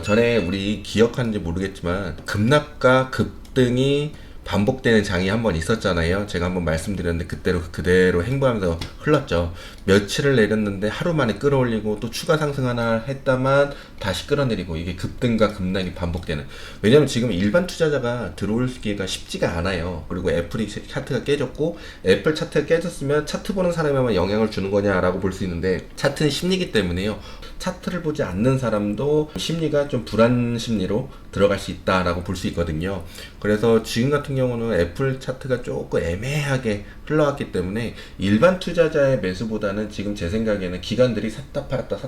전에 우리 기억하는지 모르겠지만 급락과 급등이 반복되는 장이 한번 있었잖아요. 제가 한번 말씀드렸는데 그대로 행보하면서 흘렀죠. 며칠을 내렸는데 하루 만에 끌어올리고 또 추가 상승 하나 했다만 다시 끌어내리고, 이게 급등과 급락이 반복되는. 왜냐면 지금 일반 투자자가 들어올기가 쉽지가 않아요. 그리고 애플이 차트가 깨졌고, 애플 차트가 깨졌으면 차트 보는 사람에만 영향을 주는 거냐라고 볼 수 있는데, 차트는 심리기 때문에요. 차트를 보지 않는 사람도 심리가 좀 불안 심리로 들어갈 수 있다라고 볼 수 있거든요. 그래서 지금 같은 경우는 애플 차트가 조금 애매하게 흘러왔기 때문에 일반 투자자의 매수보다는 지금 제 생각에는 기관들이 샀다 팔았다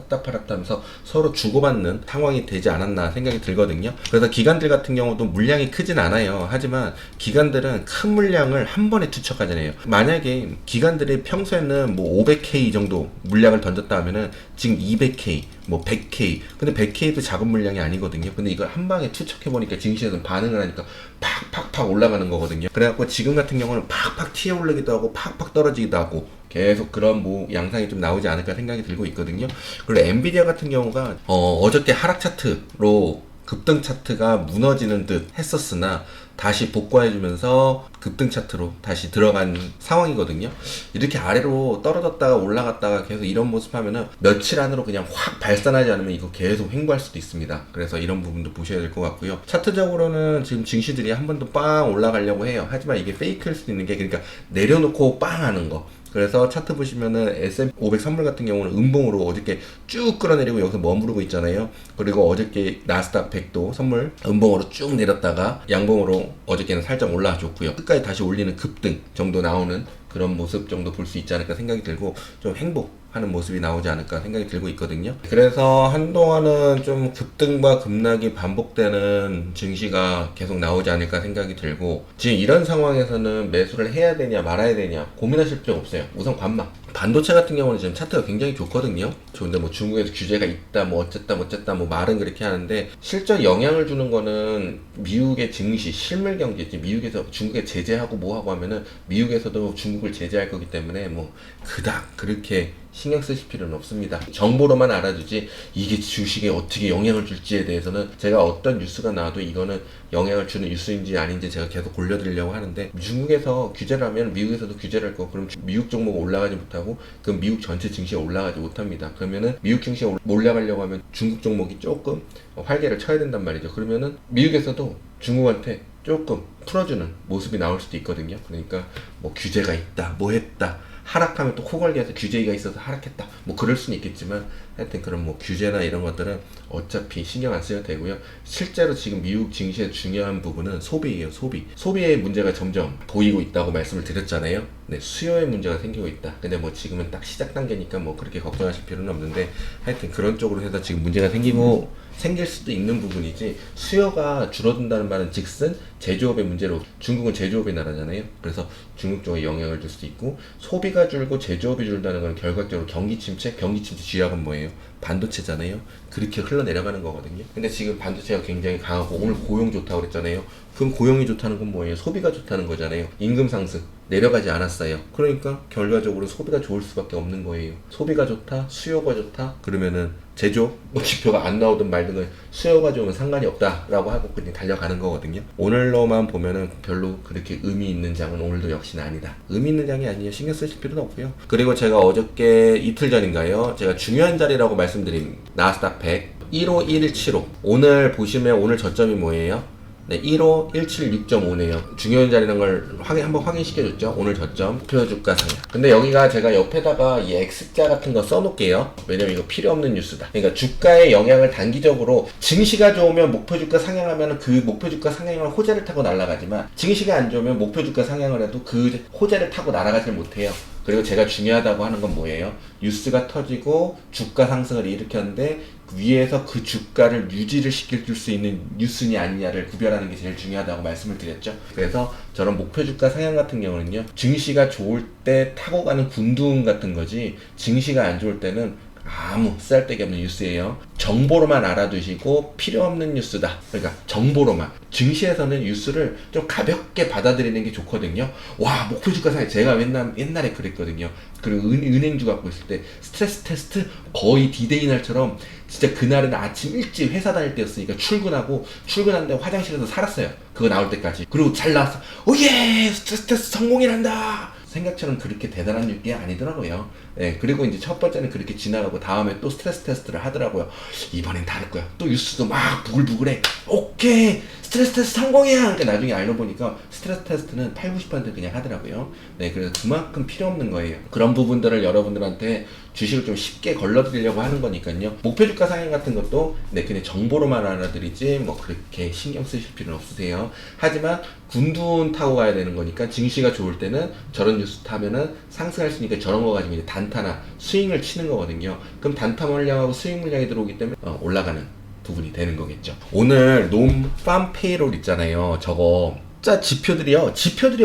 하면서 서로 주고받는 상황이 되지 않았나 생각이 들거든요. 그래서 기관들 같은 경우도 물량이 크진 않아요. 하지만 기관들은 큰 물량을 한 번에 투척하잖아요. 만약에 기관들이 평소에는 뭐 500K 정도 물량을 던졌다 하면은 지금 200K, 뭐 100K. 근데 100K도 작은 물량이 아니거든요. 근데 이걸 한 방에 투척해보니까 증시에서는 반응을 하니까 팍팍팍 올라가는 거거든요. 그래갖고 지금 같은 경우는 팍팍 튀어 오르기도 하고 팍팍 떨어지기도 하고 계속 그런 뭐 양상이 좀 나오지 않을까 생각이 들고 있거든요. 그리고 엔비디아 같은 경우가 어저께 하락 차트로 급등 차트가 무너지는 듯 했었으나 다시 복구해주면서 급등 차트로 다시 들어간 상황이거든요. 이렇게 아래로 떨어졌다가 올라갔다가 계속 이런 모습 하면은 며칠 안으로 그냥 확 발산하지 않으면 이거 계속 횡보할 수도 있습니다. 그래서 이런 부분도 보셔야 될 것 같고요. 차트적으로는 지금 증시들이 한 번 더 빵 올라가려고 해요. 하지만 이게 페이크일 수도 있는 게, 그러니까 내려놓고 빵 하는 거. 그래서 차트 보시면은 S&P500 선물 같은 경우는 음봉으로 어저께 쭉 끌어내리고 여기서 머무르고 있잖아요. 그리고 어저께 나스닥 100도 선물 음봉으로 쭉 내렸다가 양봉으로 어저께는 살짝 올라와 줬고요. 끝까지 다시 올리는 급등 정도 나오는 그런 모습 정도 볼 수 있지 않을까 생각이 들고, 좀 행복하는 모습이 나오지 않을까 생각이 들고 있거든요. 그래서 한동안은 좀 급등과 급락이 반복되는 증시가 계속 나오지 않을까 생각이 들고, 지금 이런 상황에서는 매수를 해야 되냐 말아야 되냐 고민하실 필요 없어요. 우선 관망. 반도체 같은 경우는 지금 차트가 굉장히 좋거든요. 좋은데 뭐 중국에서 규제가 있다 뭐 어쨌다 뭐 말은 그렇게 하는데, 실제 영향을 주는 거는 미국의 증시, 실물 경제지. 미국에서 중국에 제재하고 뭐 하고 하면은 미국에서도 중국을 제재할 거기 때문에 뭐 그닥 그렇게 신경 쓰실 필요는 없습니다. 정보로만 알아주지 이게 주식에 어떻게 영향을 줄지에 대해서는 제가 어떤 뉴스가 나와도 이거는 영향을 주는 뉴스인지 아닌지 제가 계속 올려드리려고 하는데, 중국에서 규제를 하면 미국에서도 규제를 할 거고, 그럼 미국 종목 올라가지 못하고 그럼 미국 전체 증시에 올라가지 못합니다. 그러면은 미국 증시에 올라가려고 하면 중국 종목이 조금 활개를 쳐야 된단 말이죠. 그러면은 미국에서도 중국한테 조금 풀어주는 모습이 나올 수도 있거든요. 그러니까 뭐 규제가 있다 뭐 했다 하락하면 또 코걸리에서 규제가 있어서 하락했다 뭐 그럴 수는 있겠지만, 하여튼 그런 뭐 규제나 이런 것들은 어차피 신경 안 써도 되고요. 실제로 지금 미국 증시의 중요한 부분은 소비예요. 소비의 문제가 점점 보이고 있다고 말씀을 드렸잖아요. 네, 수요의 문제가 생기고 있다. 근데 뭐 지금은 딱 시작 단계니까 뭐 그렇게 걱정하실 필요는 없는데, 하여튼 그런 쪽으로 해서 지금 문제가 생길 수도 있는 부분이지, 수요가 줄어든다는 말은 즉슨 제조업의 문제로, 중국은 제조업의 나라잖아요. 그래서 중국 쪽에 영향을 줄 수도 있고, 소비가 줄고 제조업이 줄다는 건 결과적으로 경기 침체 쥐약은 뭐예요? 반도체잖아요. 그렇게 흘러내려가는 거거든요. 근데 지금 반도체가 굉장히 강하고, 오늘 고용 좋다고 그랬잖아요. 그럼 고용이 좋다는 건 뭐예요? 소비가 좋다는 거잖아요. 임금 상승 내려가지 않았어요. 그러니까 결과적으로 소비가 좋을 수밖에 없는 거예요. 소비가 좋다, 수요가 좋다, 그러면은 제조 지표가 안 나오든 말든 수요가 좋으면 상관이 없다라고 하고 그냥 달려가는 거거든요. 오늘로만 보면은 별로 그렇게 의미 있는 장은 오늘도 역시나 아니다. 의미 있는 장이 아니에요. 신경 쓰실 필요는 없고요. 그리고 제가 어저께 이틀 전인가요, 제가 중요한 자리라고 말씀드린 나스닥 100 15175, 오늘 보시면 오늘 저점이 뭐예요? 네, 15176.5네요. 중요한 자리라는 걸 한번 확인시켜줬죠. 오늘 저점, 목표 주가 상향. 근데 여기가 제가 옆에다가 이 X자 같은 거 써놓을게요. 왜냐면 이거 필요 없는 뉴스다. 그러니까 주가의 영향을 단기적으로, 증시가 좋으면 목표 주가 상향하면 그 목표 주가 상향을 호재를 타고 날아가지만, 증시가 안 좋으면 목표 주가 상향을 해도 그 호재를 타고 날아가질 못해요. 그리고 제가 중요하다고 하는 건 뭐예요? 뉴스가 터지고 주가 상승을 일으켰는데 위에서 그 주가를 유지를 시켜줄 수 있는 뉴스냐 아니냐를 구별하는 게 제일 중요하다고 말씀을 드렸죠. 그래서 저런 목표 주가 상향 같은 경우는요, 증시가 좋을 때 타고 가는 군두음 같은 거지, 증시가 안 좋을 때는 아무 쓸데기 없는 뉴스예요. 정보로만 알아두시고 필요 없는 뉴스다. 그러니까 정보로만. 증시에서는 뉴스를 좀 가볍게 받아들이는 게 좋거든요. 와, 목표 주가 상승. 제가 옛날에 그랬거든요. 그리고 은행주 갖고 있을 때 스트레스 테스트 거의 디데이 날처럼 진짜 그날은 아침 일찍 회사 다닐 때였으니까 출근하는데 화장실에서 살았어요. 그거 나올 때까지. 그리고 잘 나왔어. 오예! 스트레스 테스트 성공이란다! 생각처럼 그렇게 대단한 게 아니더라고요. 예, 그리고 이제 첫 번째는 그렇게 지나가고 다음에 또 스트레스 테스트를 하더라고요. 이번엔 다를 거야. 또 뉴스도 막 부글부글해. 오케이! 스트레스 테스트 성공이야! 그러니까 나중에 알고 보니까 스트레스 테스트는 80, 90% 그냥 하더라고요. 네, 그래서 그만큼 필요 없는 거예요. 그런 부분들을 여러분들한테 주식을 좀 쉽게 걸러드리려고 하는 거니까요. 목표 주가 상향 같은 것도 네, 그냥 정보로만 알아드리지 뭐 그렇게 신경 쓰실 필요는 없으세요. 하지만 군둔 타고 가야 되는 거니까 증시가 좋을 때는 저런 뉴스 타면은 상승할 수 있으니까 저런 거 가지고 이제 단타나 스윙을 치는 거거든요. 그럼 단타 물량하고 스윙 물량이 들어오기 때문에 올라가는 부분이 되는 거겠죠. 오늘 놈팜 페이롤 있잖아요. 저거 자 지표들이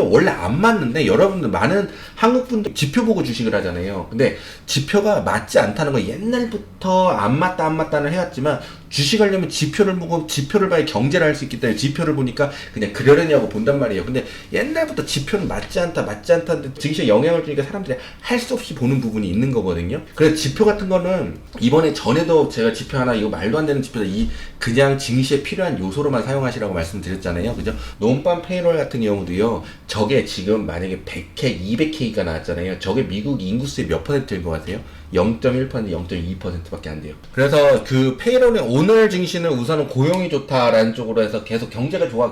원래 안 맞는데 여러분들 많은 한국 분들 지표 보고 주식을 하잖아요. 근데 지표가 맞지 않다는 거 옛날부터 안 맞다는 해왔지만 주식하려면 지표를 보고 지표를 봐야 경제를 할 수 있기 때문에 지표를 보니까 그냥 그러려냐고 본단 말이에요. 근데 옛날부터 지표는 맞지 않다는데 증시에 영향을 주니까 사람들이 할 수 없이 보는 부분이 있는 거거든요. 그래서 지표 같은 거는 이번에 전에도 제가 지표 하나 이거 말도 안 되는 지표다 그냥 증시에 필요한 요소로만 사용하시라고 말씀드렸잖아요. 그죠? 논밤 페이롤 같은 경우도요. 저게 지금 만약에 100K, 200K가 나왔잖아요. 저게 미국 인구수의 몇 %인 것 같아요? 0.1%, 0.2%밖에 안 돼요. 그래서 그 페이롤의 오늘 증시는 우선은 고용이 좋다라는 쪽으로 해서 계속 경제가 좋아,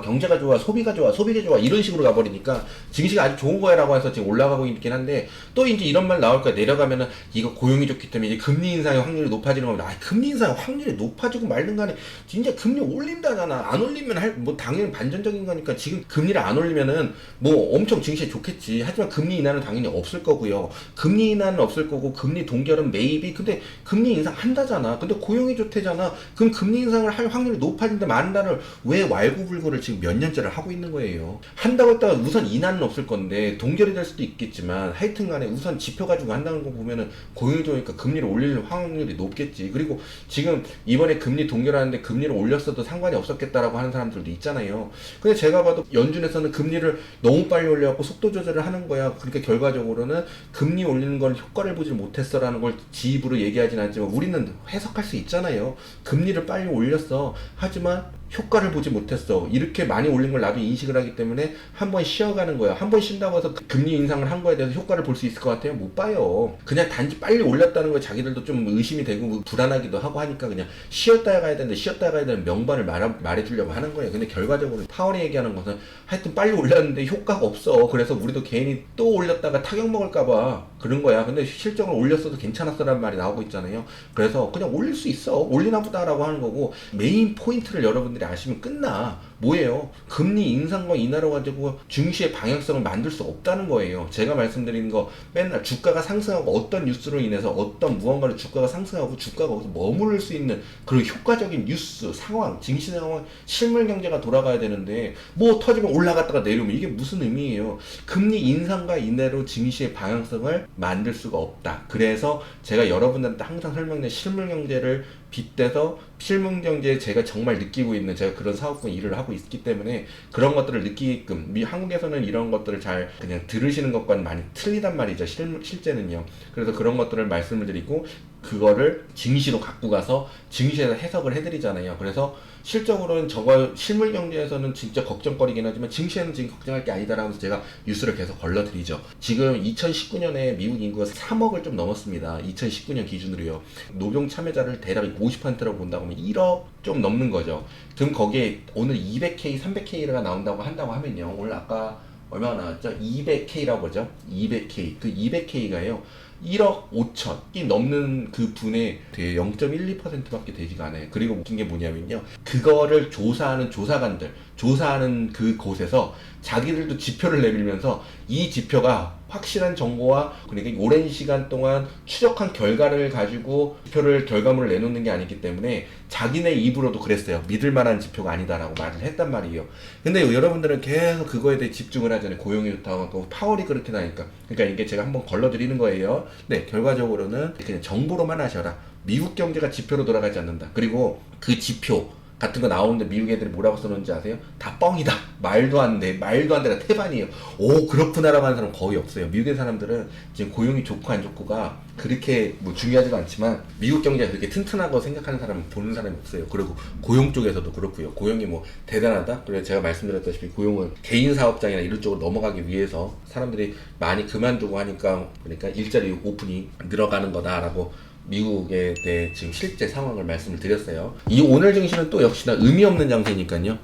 소비가 좋아 이런 식으로 가버리니까 증시가 아주 좋은 거야라고 해서 지금 올라가고 있긴 한데 또 이제 이런 말 나올 거야. 내려가면은 이거 고용이 좋기 때문에 이제 금리 인상의 확률이 높아지는 겁니다. 금리 인상 확률이 높아지고 말든 간에 진짜 금리 올린다잖아. 안 올리면 뭐 당연히 반전적인 거니까 지금 금리를 안 올리면은 뭐 엄청 증시에 좋겠지. 하지만 금리 인하는 당연히 없을 거고요. 금리 인하는 없을 거고 금리 동결은 메이비. 근데 금리 인상 한다잖아. 근데 고용이 좋대잖아. 그럼 금리 인상을 할 확률이 높아진다 만다를 왜 왈구불구를 지금 몇 년째를 하고 있는 거예요. 한다고 했다가 우선 인하는 없을 건데 동결이 될 수도 있겠지만 하여튼 간에 우선 지표 가지고 한다는 거 보면은 고용이 좋으니까 금리를 올릴 확률이 높겠지. 그리고 지금 이번에 금리 동결하는데 금리를 올렸어도 상관이 없었겠다라고 하는 사람들도 있잖아요. 근데 제가 봐도 연준에서는 금리를 너무 빨리 올려갖고 속도 조절을 하는 거야. 그러니까 결과적으로는 금리 올리는 걸 효과를 보지 못했어라는 걸 지입으로 얘기하진 않지만 우리는 해석할 수 있잖아요. 금리를 빨리 올렸어. 하지만 효과를 보지 못했어. 이렇게 많이 올린 걸 나도 인식을 하기 때문에 한 번 쉬어가는 거야. 한 번 쉰다고 해서 금리 인상을 한 거에 대해서 효과를 볼 수 있을 것 같아요? 못 봐요. 그냥 단지 빨리 올렸다는 거에 자기들도 좀 의심이 되고 불안하기도 하고 하니까 그냥 쉬었다 가야 되는 명분을 말해주려고 하는 거예요. 근데 결과적으로 파월이 얘기하는 것은 하여튼 빨리 올렸는데 효과가 없어. 그래서 우리도 괜히 또 올렸다가 타격 먹을까봐 그런 거야. 근데 실적을 올렸어도 괜찮았어라는 말이 나오고 있잖아요. 그래서 그냥 올릴 수 있어. 올리나 보다라고 하는 거고 메인 포인트를 여러분들이 아시면 끝나. 뭐예요? 금리 인상과 인하로 가지고 증시의 방향성을 만들 수 없다는 거예요. 제가 말씀드리는 거 맨날 주가가 상승하고 어떤 뉴스로 인해서 어떤 무언가를 주가가 상승하고 주가가 거기서 머무를 수 있는 그런 효과적인 뉴스, 상황, 증시 상황, 실물 경제가 돌아가야 되는데 뭐 터지면 올라갔다가 내려오면 이게 무슨 의미예요? 금리 인상과 인하로 증시의 방향성을 만들 수가 없다. 그래서 제가 여러분들한테 항상 설명드린 실물 경제를 빗대서 실물 경제에 제가 정말 느끼고 있는 제가 그런 사업군 일을 하고 있기 때문에 그런 것들을 느끼게끔 한국에서는 이런 것들을 잘 그냥 들으시는 것과는 많이 틀리단 말이죠. 실제는요. 그래서 그런 것들을 말씀을 드리고 그거를 증시로 갖고 가서 증시에서 해석을 해드리잖아요. 그래서 실적으로는 저거 실물 경제에서는 진짜 걱정거리긴 하지만 증시에는 지금 걱정할 게 아니다라고 해서 제가 뉴스를 계속 걸러드리죠. 지금 2019년에 미국 인구가 3억을 좀 넘었습니다. 2019년 기준으로요. 노동 참여자를 대략 50%라고 본다고 하면 1억 좀 넘는 거죠. 그럼 거기에 오늘 200K, 300K가 나온다고 한다고 하면요. 오늘 아까 얼마가 나왔죠? 200K라고 하죠. 200K. 그 200K가요. 1억 5천이 넘는 그 분의 0.12%밖에 되지가 않아요. 그리고 웃긴 게 뭐냐면요. 그거를 조사하는 조사하는 그 곳에서 자기들도 지표를 내밀면서 이 지표가 확실한 정보와 그러니까 오랜 시간 동안 추적한 결과를 가지고 결과물을 내놓는 게 아니기 때문에 자기네 입으로도 그랬어요. 믿을 만한 지표가 아니다라고 말을 했단 말이에요. 근데 여러분들은 계속 그거에 대해 집중을 하잖아요. 고용이 좋다고 하고 파월이 그렇게 나니까. 그러니까 이게 제가 한번 걸러드리는 거예요. 네, 결과적으로는 그냥 정보로만 하셔라. 미국 경제가 지표로 돌아가지 않는다. 그리고 그 지표 같은 거 나오는데 미국 애들이 뭐라고 써놓는지 아세요? 다 뻥이다. 말도 안 돼. 말도 안 돼가 태반이에요. 오, 그렇구나라고 하는 사람 거의 없어요. 미국의 사람들은 지금 고용이 좋고 안 좋고가 그렇게 뭐 중요하지도 않지만 미국 경제가 그렇게 튼튼하고 생각하는 사람은 보는 사람이 없어요. 그리고 고용 쪽에서도 그렇고요. 고용이 뭐 대단하다? 그래서 제가 말씀드렸다시피 고용은 개인 사업장이나 이런 쪽으로 넘어가기 위해서 사람들이 많이 그만두고 하니까 그러니까 일자리 오픈이 늘어가는 거다라고 미국에 대해 지금 실제 상황을 말씀을 드렸어요. 이 오늘 증시는 또 역시나 의미 없는 장세니까요.